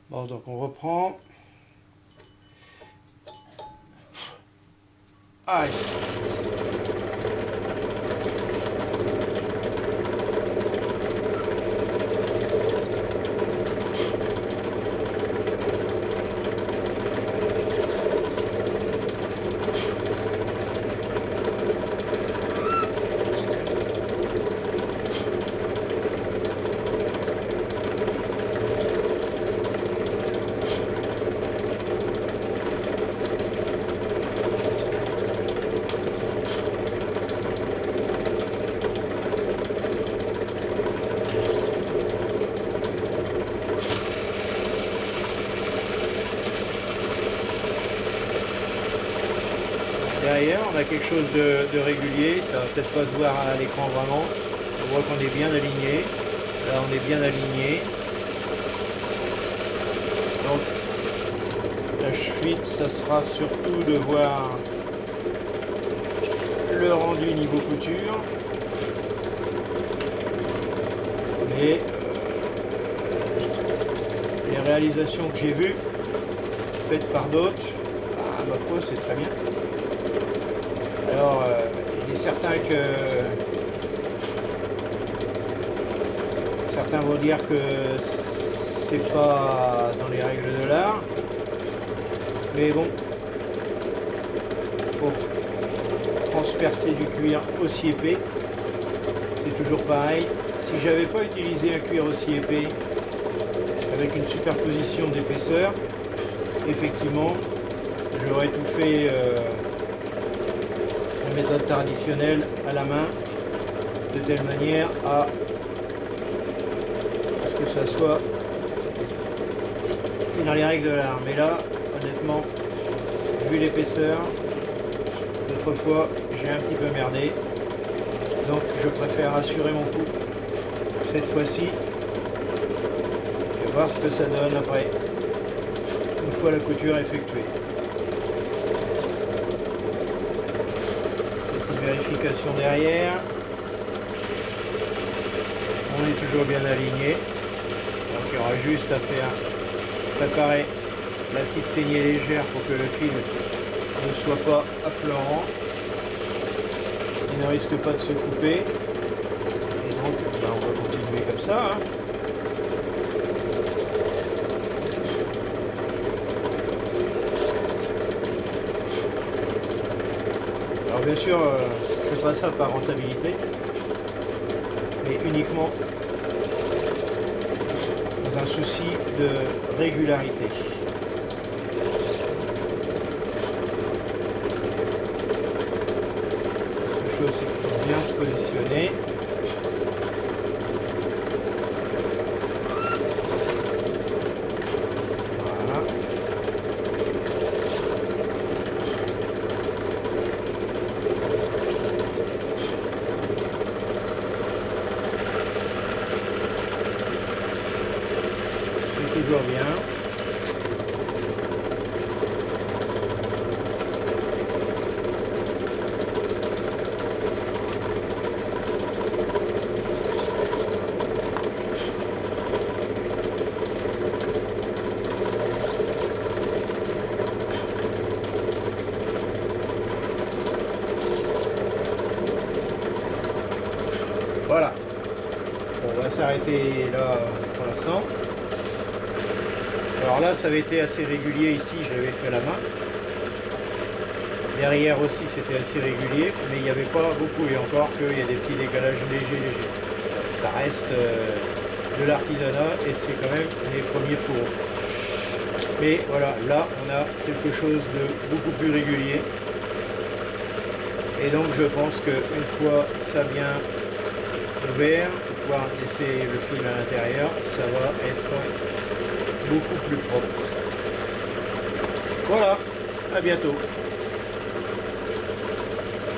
Bon, donc on reprend. Aïe. Derrière, on a quelque chose de régulier, ça va peut-être pas se voir à l'écran vraiment. On voit qu'on est bien aligné. Là, on est bien aligné. Donc, la fuite, ça sera surtout de voir le rendu niveau couture. Et les réalisations que j'ai vues, faites par d'autres, à ma foi, c'est très bien. Alors, il est certain que certains vont dire que c'est pas dans les règles de l'art, mais bon, pour transpercer du cuir aussi épais, c'est toujours pareil. Si j'avais pas utilisé un cuir aussi épais avec une superposition d'épaisseur, effectivement, j'aurais tout fait la méthode traditionnelle à la main, de telle manière à ce que ça soit dans les règles de l'art. Mais là, honnêtement, vu l'épaisseur, l'autre fois j'ai un petit peu merdé, donc je préfère assurer mon coup cette fois-ci et voir ce que ça donne après, une fois la couture effectuée. Petite vérification derrière, on est toujours bien aligné, donc il y aura juste à faire préparer la petite saignée légère pour que le fil ne soit pas affleurant, il ne risque pas de se couper, et donc ben, on va continuer comme ça, hein. Alors bien sûr, je ne fais pas ça par rentabilité, mais uniquement dans un souci de régularité. La chose, c'est qu'il faut bien se positionner. Voilà. C'est toujours bien. Voilà. Bon, on va s'arrêter là pour l'instant. Alors là, ça avait été assez régulier ici, je l'avais fait à la main. Derrière aussi, c'était assez régulier, mais il n'y avait pas beaucoup, et encore qu'il y a des petits décalages légers. Ça reste de l'artisanat, et c'est quand même les premiers fourreaux. Mais voilà, là, on a quelque chose de beaucoup plus régulier. Et donc, je pense qu'une fois ça bien ouvert, pour pouvoir laisser le fil à l'intérieur, ça va être beaucoup plus propre. Voilà, à bientôt.